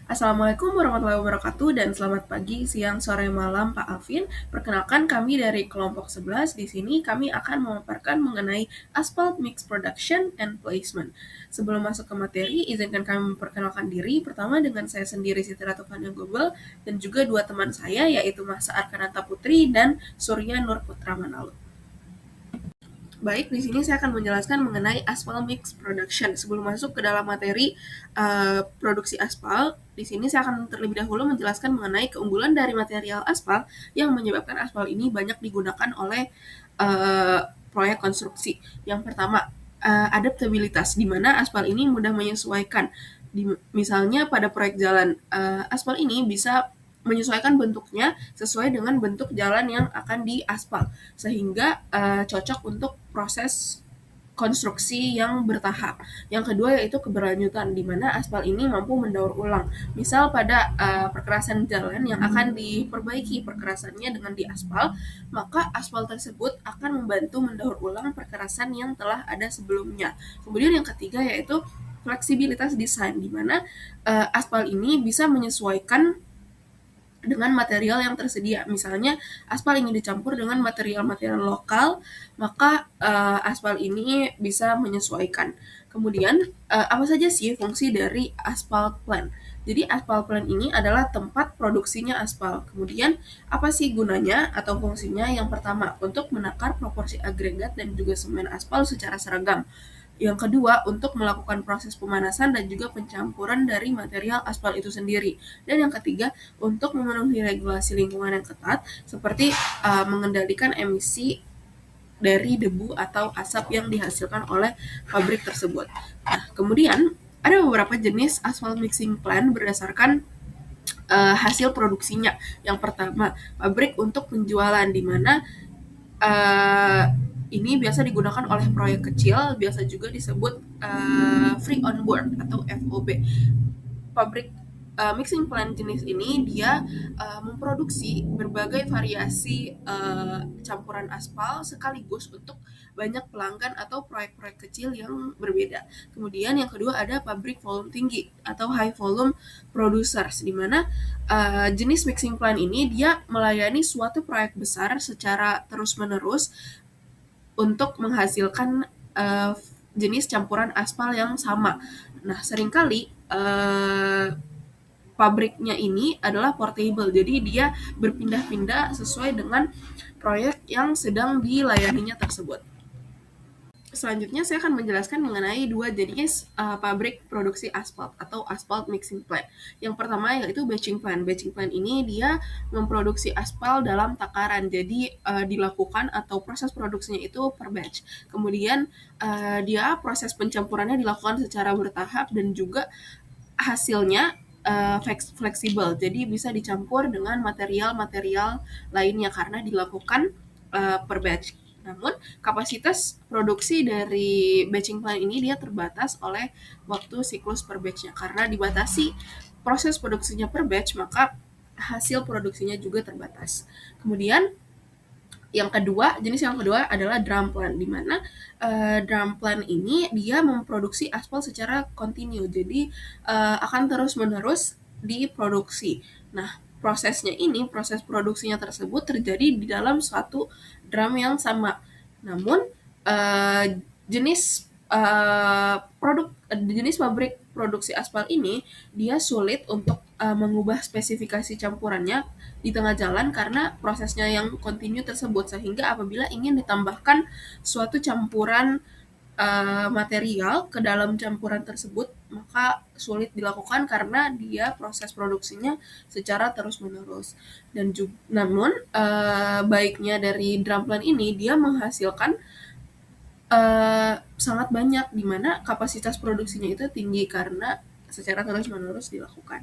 Assalamualaikum warahmatullahi wabarakatuh dan selamat pagi, siang, sore, malam Pak Alvin. Perkenalkan kami dari kelompok 11. Di sini kami akan memaparkan mengenai Asphalt Mix Production and Placement. Sebelum masuk ke materi, izinkan kami memperkenalkan diri. Pertama dengan saya sendiri Siti Ratu Fania Gobel dan juga dua teman saya yaitu Mahsa Arkanata Putri dan Surya Nur Putra Manalo. Baik, di sini saya akan menjelaskan mengenai aspal mix production. Sebelum masuk ke dalam materi produksi aspal, di sini saya akan terlebih dahulu menjelaskan mengenai keunggulan dari material aspal yang menyebabkan aspal ini banyak digunakan oleh proyek konstruksi. Yang pertama, adaptabilitas, di mana aspal ini mudah menyesuaikan. Misalnya pada proyek jalan, aspal ini bisa menyesuaikan bentuknya sesuai dengan bentuk jalan yang akan diaspal sehingga cocok untuk proses konstruksi yang bertahap. Yang kedua yaitu keberlanjutan, di mana aspal ini mampu mendaur ulang. Misal pada perkerasan jalan yang akan diperbaiki perkerasannya dengan diaspal, maka aspal tersebut akan membantu mendaur ulang perkerasan yang telah ada sebelumnya. Kemudian yang ketiga yaitu fleksibilitas desain, di mana aspal ini bisa menyesuaikan dengan material yang tersedia. Misalnya aspal ini dicampur dengan material-material lokal, maka aspal ini bisa menyesuaikan. Kemudian apa saja sih fungsi dari aspal plant? Jadi aspal plant ini adalah tempat produksinya aspal. Kemudian apa sih gunanya atau fungsinya? Yang pertama, untuk menakar proporsi agregat dan juga semen aspal secara seragam. Yang kedua, untuk melakukan proses pemanasan dan juga pencampuran dari material aspal itu sendiri. Dan yang ketiga, untuk memenuhi regulasi lingkungan yang ketat, seperti mengendalikan emisi dari debu atau asap yang dihasilkan oleh pabrik tersebut. Nah, kemudian ada beberapa jenis asphalt mixing plant berdasarkan hasil produksinya. Yang pertama, pabrik untuk penjualan, di mana ini biasa digunakan oleh proyek kecil, biasa juga disebut free on board atau FOB. Pabrik mixing plant jenis ini dia memproduksi berbagai variasi campuran aspal sekaligus untuk banyak pelanggan atau proyek-proyek kecil yang berbeda. Kemudian yang kedua ada pabrik volume tinggi atau high volume producers, di mana jenis mixing plant ini dia melayani suatu proyek besar secara terus-menerus untuk menghasilkan jenis campuran aspal yang sama. Nah, seringkali pabriknya ini adalah portable, jadi dia berpindah-pindah sesuai dengan proyek yang sedang dilayaninya tersebut. Selanjutnya saya akan menjelaskan mengenai dua jenis pabrik produksi aspal atau asphalt mixing plant. Yang pertama yaitu batching plant. Batching plant ini dia memproduksi aspal dalam takaran, jadi dilakukan atau proses produksinya itu per batch. Kemudian dia proses pencampurannya dilakukan secara bertahap dan juga hasilnya fleksibel, jadi bisa dicampur dengan material-material lainnya karena dilakukan per batch. Namun kapasitas produksi dari batching plant ini dia terbatas oleh waktu siklus per batch-nya. Karena dibatasi proses produksinya per batch, maka hasil produksinya juga terbatas. Kemudian jenis yang kedua adalah drum plant, di mana drum plant ini dia memproduksi aspal secara kontinu, jadi akan terus-menerus diproduksi. Nah, proses produksinya tersebut terjadi di dalam suatu drum yang sama. Namun jenis pabrik produksi aspal ini dia sulit untuk mengubah spesifikasi campurannya di tengah jalan karena prosesnya yang kontinu tersebut, sehingga apabila ingin ditambahkan suatu campuran material ke dalam campuran tersebut maka sulit dilakukan karena dia proses produksinya secara terus-menerus. Namun baiknya dari drum plant ini dia menghasilkan sangat banyak, di mana kapasitas produksinya itu tinggi karena secara terus-menerus dilakukan.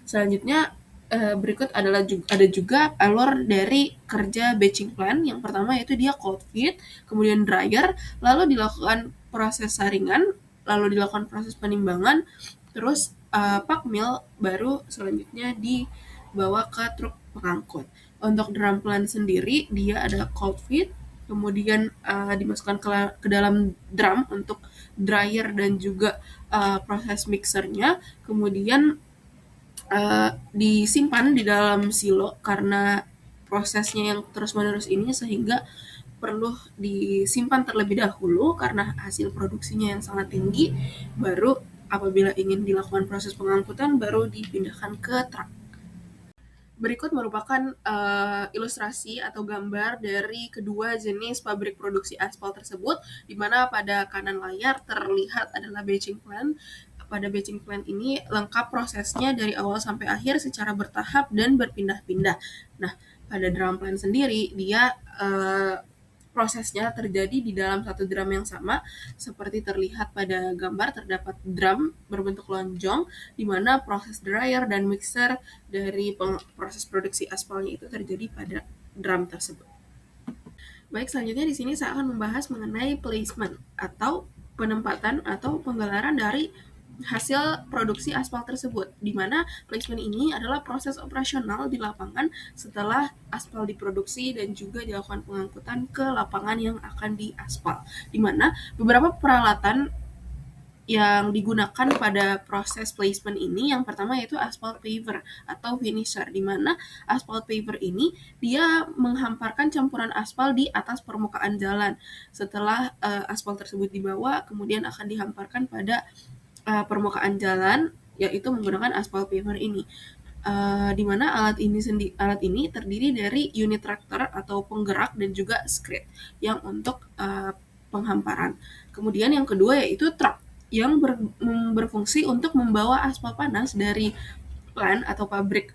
Selanjutnya berikut ada juga alur dari kerja batching plant. Yang pertama yaitu dia cold feed, kemudian dryer, lalu dilakukan proses saringan, lalu dilakukan proses penimbangan, terus pack mill, baru selanjutnya dibawa ke truk pengangkut. Untuk drum plant sendiri dia ada cold feed, kemudian dimasukkan ke dalam drum untuk dryer dan juga proses mixernya, kemudian disimpan di dalam silo karena prosesnya yang terus-menerus ini, sehingga perlu disimpan terlebih dahulu karena hasil produksinya yang sangat tinggi, baru apabila ingin dilakukan proses pengangkutan baru dipindahkan ke truk. Berikut merupakan ilustrasi atau gambar dari kedua jenis pabrik produksi aspal tersebut, di mana pada kanan layar terlihat adalah batching plant. Pada batching plant ini lengkap prosesnya dari awal sampai akhir secara bertahap dan berpindah-pindah. Nah, pada drum plant sendiri, dia prosesnya terjadi di dalam satu drum yang sama. Seperti terlihat pada gambar, terdapat drum berbentuk lonjong, di mana proses dryer dan mixer dari proses produksi aspalnya itu terjadi pada drum tersebut. Baik, selanjutnya di sini saya akan membahas mengenai placement atau penempatan atau penggelaran dari hasil produksi aspal tersebut, di mana placement ini adalah proses operasional di lapangan setelah aspal diproduksi dan juga dilakukan pengangkutan ke lapangan yang akan diaspal, di mana beberapa peralatan yang digunakan pada proses placement ini, yang pertama yaitu asphalt paver atau finisher, di mana asphalt paver ini dia menghamparkan campuran aspal di atas permukaan jalan. Setelah aspal tersebut dibawa, kemudian akan dihamparkan pada permukaan jalan, yaitu menggunakan asphalt paver ini. Di mana alat ini terdiri dari unit traktor atau penggerak dan juga skred yang untuk penghamparan. Kemudian yang kedua yaitu truk yang berfungsi untuk membawa aspal panas dari plant atau pabrik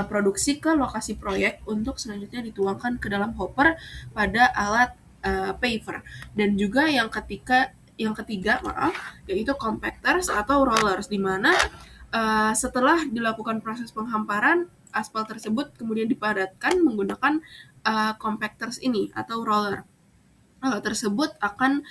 produksi ke lokasi proyek untuk selanjutnya dituangkan ke dalam hopper pada alat paver. Dan juga yang ketiga yaitu compactors atau rollers, di mana setelah dilakukan proses penghamparan, aspal tersebut kemudian dipadatkan menggunakan compactors ini atau roller. Alat tersebut akan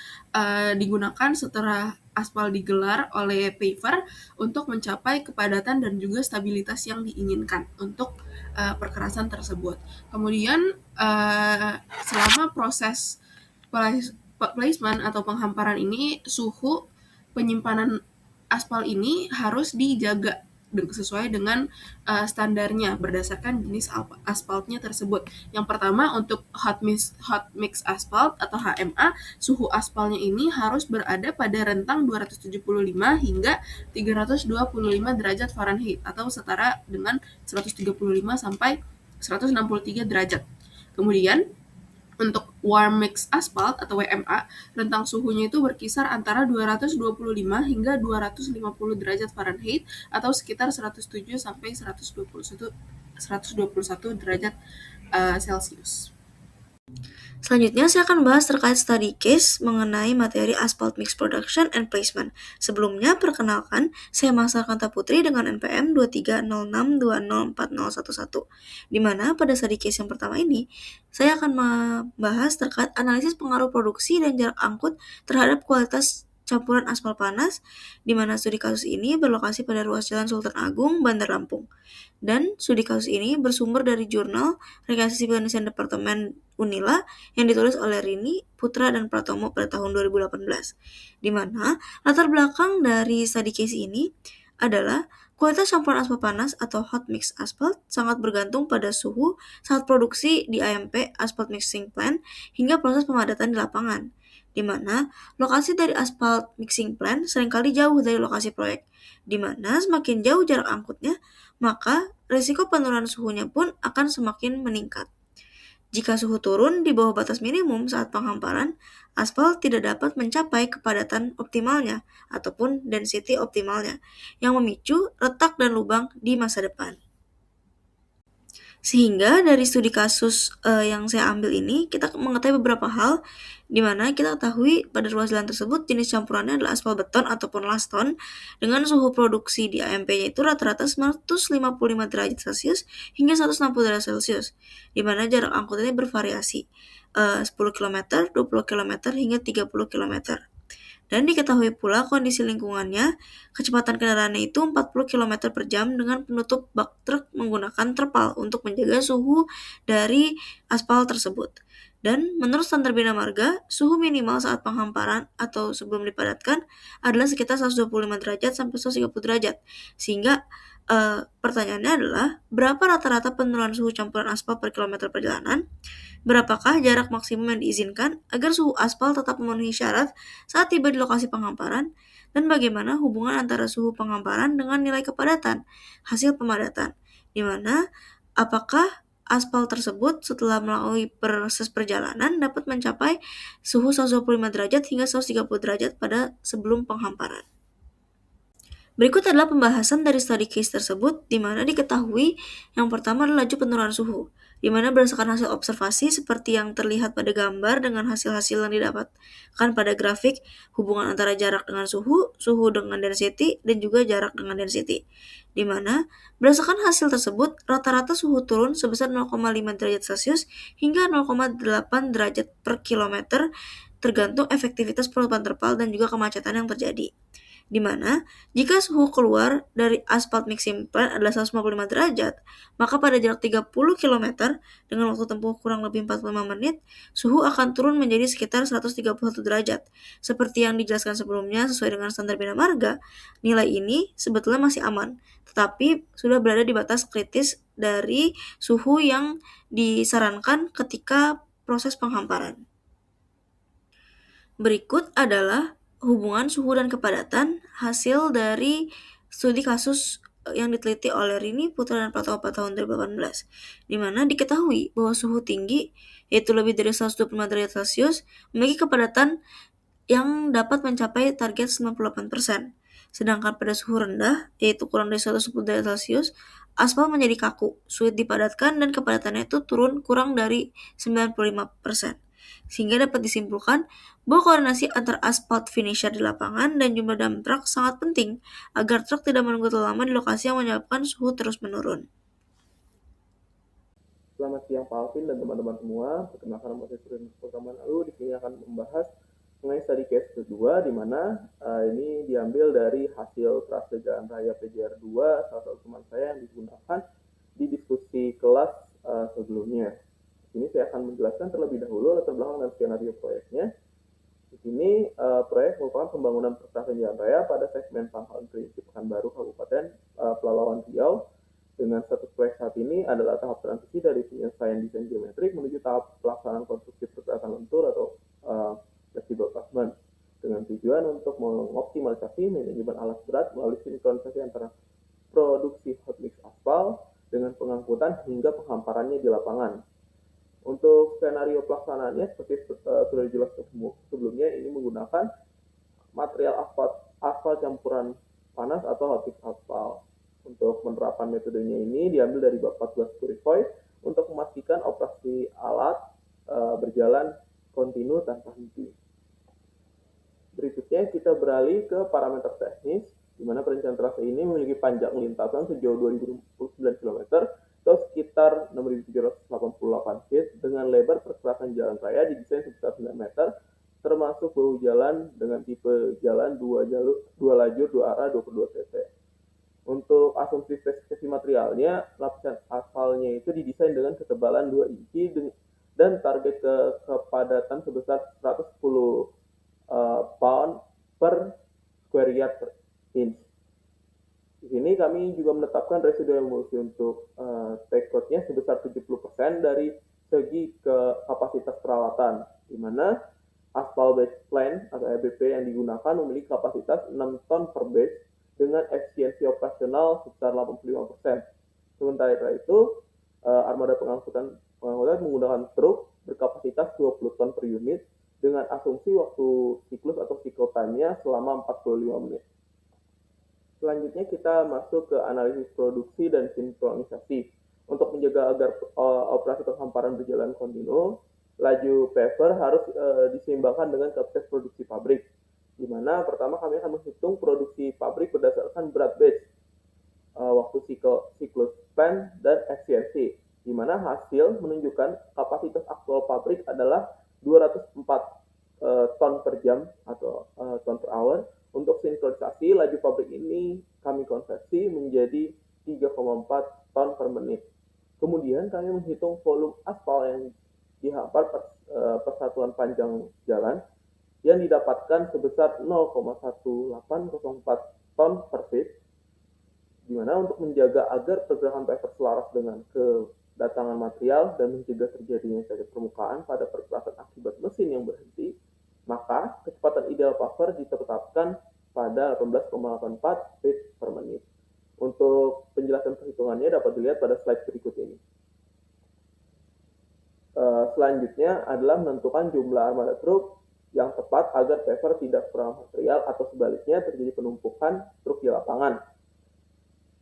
digunakan setelah aspal digelar oleh paver untuk mencapai kepadatan dan juga stabilitas yang diinginkan untuk perkerasan tersebut. Kemudian selama proses placement atau penghamparan ini, suhu penyimpanan aspal ini harus dijaga sesuai dengan standarnya berdasarkan jenis aspaltnya tersebut. Yang pertama, untuk hot mix asphalt atau HMA, suhu aspalnya ini harus berada pada rentang 275 hingga 325 derajat Fahrenheit atau setara dengan 135 sampai 163 derajat. Kemudian untuk warm mix asphalt atau WMA, rentang suhunya itu berkisar antara 225 hingga 250 derajat Fahrenheit atau sekitar 107 sampai 121 derajat Celcius. Selanjutnya saya akan bahas terkait study case mengenai materi asphalt mix production and placement. Sebelumnya, perkenalkan, saya Mahsa Kanta Putri dengan NPM 2306204011, di mana pada study case yang pertama ini, saya akan membahas terkait analisis pengaruh produksi dan jarak angkut terhadap kualitas campuran aspal panas, di mana studi kasus ini berlokasi pada ruas Jalan Sultan Agung, Bandar Lampung. Dan studi kasus ini bersumber dari jurnal Rekayasa Sipil Indonesia Departemen Unila yang ditulis oleh Rini, Putra, dan Pratomo pada tahun 2018. Di mana latar belakang dari study case ini adalah kualitas campuran aspal panas atau hot mix asphalt sangat bergantung pada suhu saat produksi di AMP Asphalt Mixing Plant hingga proses pemadatan di lapangan, di mana lokasi dari asphalt mixing plant seringkali jauh dari lokasi proyek, di mana semakin jauh jarak angkutnya, maka risiko penurunan suhunya pun akan semakin meningkat. Jika suhu turun di bawah batas minimum saat penghamparan, aspal tidak dapat mencapai kepadatan optimalnya ataupun density optimalnya, yang memicu retak dan lubang di masa depan. Sehingga dari studi kasus yang saya ambil ini, kita mengetahui beberapa hal, di mana kita ketahui pada ruas jalan tersebut jenis campurannya adalah aspal beton ataupun laston dengan suhu produksi di AMP-nya itu rata-rata 155 derajat Celcius hingga 160 derajat Celcius, di mana jarak angkutannya bervariasi 10 km, 20 km hingga 30 km. Dan diketahui pula kondisi lingkungannya, kecepatan kendaraannya itu 40 km per jam dengan penutup bak truk menggunakan terpal untuk menjaga suhu dari aspal tersebut. Dan menurut standar Bina Marga, suhu minimal saat penghamparan atau sebelum dipadatkan adalah sekitar 125 derajat sampai 130 derajat. Sehingga pertanyaannya adalah, berapa rata-rata penurunan suhu campuran aspal per kilometer perjalanan? Berapakah jarak maksimum yang diizinkan agar suhu aspal tetap memenuhi syarat saat tiba di lokasi penghamparan? Dan bagaimana hubungan antara suhu penghamparan dengan nilai kepadatan hasil pemadatan? Di mana apakah aspal tersebut setelah melalui proses perjalanan dapat mencapai suhu 125 derajat hingga 130 derajat pada sebelum penghamparan. Berikut adalah pembahasan dari study case tersebut, di mana diketahui yang pertama adalah laju penurunan suhu, di mana berdasarkan hasil observasi seperti yang terlihat pada gambar dengan hasil-hasil yang didapatkan pada grafik, hubungan antara jarak dengan suhu, suhu dengan density, dan juga jarak dengan density. Di mana berdasarkan hasil tersebut, rata-rata suhu turun sebesar 0,5 derajat Celcius hingga 0,8 derajat per kilometer tergantung efektivitas penutupan terpal dan juga kemacetan yang terjadi. Di mana jika suhu keluar dari asphalt mixing plant adalah 155 derajat, maka pada jarak 30 km dengan waktu tempuh kurang lebih 45 menit, suhu akan turun menjadi sekitar 131 derajat. Seperti yang dijelaskan sebelumnya sesuai dengan standar Bina Marga, nilai ini sebetulnya masih aman, tetapi sudah berada di batas kritis dari suhu yang disarankan ketika proses penghamparan. Berikut adalah hubungan suhu dan kepadatan hasil dari studi kasus yang diteliti oleh Rini Putra dan Pratopa tahun 2018, di mana diketahui bahwa suhu tinggi, yaitu lebih dari 125 derajat Celcius, memiliki kepadatan yang dapat mencapai target 98%. Sedangkan pada suhu rendah, yaitu kurang dari 110 derajat Celcius, aspal menjadi kaku, sulit dipadatkan, dan kepadatannya itu turun kurang dari 95%. Sehingga dapat disimpulkan bahwa koordinasi antar aspal finisher di lapangan dan jumlah dump truck sangat penting agar truk tidak menunggu terlalu lama di lokasi yang menyebabkan suhu terus menurun. Selamat siang Pak Alvin dan teman-teman semua. Perkenalkan nama saya Surya Putra Lalu. Di sini akan membahas mengenai study case kedua, di mana ini diambil dari hasil Trase Jalan Raya PJR 2, salah satu teman saya yang digunakan di diskusi kelas sebelumnya. Di sini saya akan menjelaskan terlebih dahulu latar belakang dan skenario proyeknya. Di sini proyek merupakan pembangunan pertahanan jalan raya pada segmen Pangkalan Prinsip Pekanbaru Kabupaten Pelalawan Riau. Dengan status proyek saat ini adalah tahap transisi dari penyelesaian desain geometrik menuju tahap pelaksanaan konstruksi pergerakan lentur atau flexible pavement, dengan tujuan untuk mengoptimalisasi manajemen alat berat melalui sinkronisasi antara produksi hot mix aspal dengan pengangkutan hingga penghamparannya di lapangan. Untuk skenario pelaksanaannya seperti sudah dijelaskan sebelumnya, ini menggunakan material aspal campuran panas atau hot mix aspal. Untuk penerapan metodenya ini diambil dari bab 14 Purifoy untuk memastikan operasi alat berjalan kontinu tanpa henti. Berikutnya kita beralih ke parameter teknis, di mana perencanaan trase ini memiliki panjang lintasan sejauh 2029 km atau sekitar 6.788 feet dengan lebar pergerakan jalan raya didesain sekitar 9 meter, termasuk bahu jalan dengan tipe jalan 2 lajur 2 arah 22 cc. Untuk asumsi spesifikasi materialnya, lapisan aspalnya itu didesain dengan ketebalan 2 inci dan target kepadatan sebesar 110 pound per square yard per inch. Di sini kami juga menetapkan residual emulsi untuk take load-nya sebesar 70% dari segi kapasitas peralatan, di mana aspal base plan atau EBP yang digunakan memiliki kapasitas 6 ton per base dengan efisiensi operasional sekitar 85%. Sementara itu, armada pengangkutan menggunakan truk berkapasitas 20 ton per unit dengan asumsi waktu siklus atau cycle time-nya selama 45 menit. Selanjutnya kita masuk ke analisis produksi dan sinkronisasi. Untuk menjaga agar operasi penghamparan berjalan kontinu, laju paver harus diseimbangkan dengan kapasitas produksi pabrik. Di mana pertama kami akan menghitung produksi pabrik berdasarkan berat batch, waktu siklus span, dan efisiensi. Di mana hasil menunjukkan kapasitas aktual pabrik adalah 204 ton per jam atau ton per hour. Untuk sinkronisasi, laju pabrik ini kami konversi menjadi 3,4 ton per menit. Kemudian kami menghitung volume aspal yang dihampar persatuan panjang jalan yang didapatkan sebesar 0,1804 ton per feet, di mana untuk menjaga agar pergerakan paver selaras dengan kedatangan material dan mencegah terjadinya sakit permukaan pada pergerakan akibat mesin yang berhenti, maka kecepatan ideal paver ditetapkan pada 18,84 feet per menit. Untuk penjelasan perhitungannya dapat dilihat pada slide berikut ini. Selanjutnya adalah menentukan jumlah armada truk yang tepat agar paver tidak kurang material atau sebaliknya terjadi penumpukan truk di lapangan.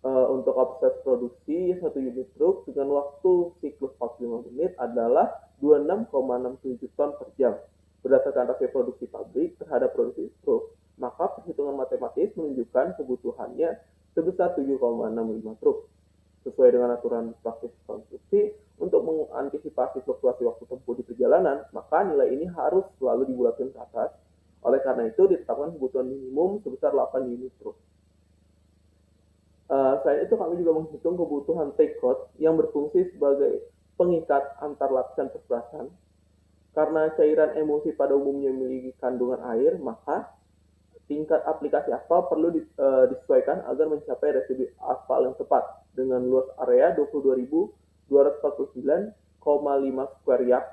Untuk kapasitas produksi satu unit truk dengan waktu siklus 45 menit adalah 26,67 ton per jam. Berdasarkan rasio produksi pabrik terhadap produksi truk, maka perhitungan matematis menunjukkan kebutuhannya sebesar 7,65 truk. Sesuai dengan aturan praktis konstruksi, untuk mengantisipasi fluktuasi waktu tempuh di perjalanan, maka nilai ini harus selalu dibulatkan ke atas. Oleh karena itu, ditetapkan kebutuhan minimum sebesar 8 unit truk. Selain itu, kami juga menghitung kebutuhan take out yang berfungsi sebagai pengikat antar lapisan perperasan. Karena cairan emulsi pada umumnya memiliki kandungan air, maka tingkat aplikasi aspal perlu disesuaikan agar mencapai residu aspal yang tepat dengan luas area 22.249,5 square yard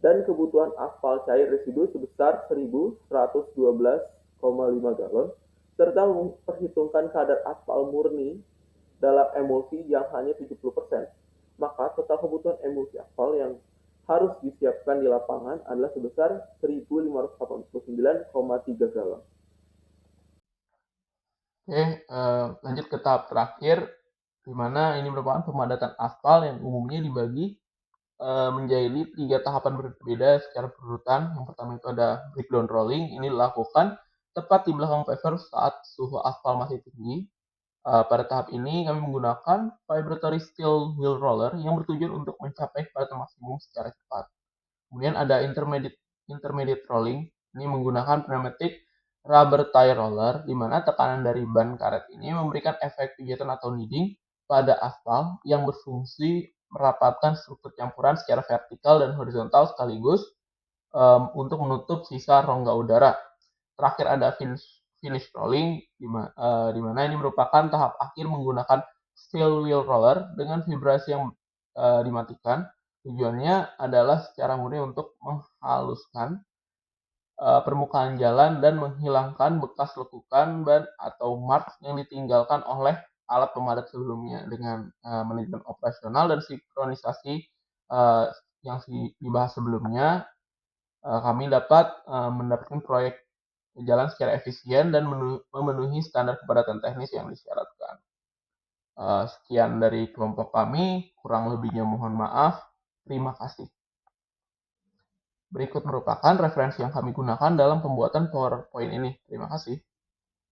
dan kebutuhan aspal cair residu sebesar 1.112,5 galon, serta memperhitungkan kadar aspal murni dalam emulsi yang hanya 70%. Maka total kebutuhan emulsi aspal yang harus disiapkan di lapangan adalah sebesar 1.589,3 galon. Oke, lanjut ke tahap terakhir, di mana ini merupakan pemadatan aspal yang umumnya dibagi menjadi 3 tahapan berbeda secara berurutan. Yang pertama itu ada breakdown rolling, ini dilakukan tepat di belakang paver saat suhu aspal masih tinggi. Pada tahap ini kami menggunakan vibratory steel wheel roller yang bertujuan untuk mencapai kecepatan maksimum secara cepat. Kemudian ada intermediate rolling, ini menggunakan pneumatic rubber tire roller, di mana tekanan dari ban karet ini memberikan efek pijakan atau kneading pada aspal yang berfungsi merapatkan struktur campuran secara vertikal dan horizontal sekaligus untuk menutup sisa rongga udara. Terakhir ada finish rolling, di mana ini merupakan tahap akhir menggunakan steel wheel roller dengan vibrasi yang dimatikan. Tujuannya adalah secara murni untuk menghaluskan permukaan jalan dan menghilangkan bekas lekukan ban atau marks yang ditinggalkan oleh alat pemadat sebelumnya. Dengan manajemen operasional dan sinkronisasi yang dibahas sebelumnya, kami dapat mendapatkan proyek jalan secara efisien dan memenuhi standar kepadatan teknis yang disyaratkan. Sekian dari kelompok kami, kurang lebihnya mohon maaf. Terima kasih. Berikut merupakan referensi yang kami gunakan dalam pembuatan PowerPoint ini. Terima kasih.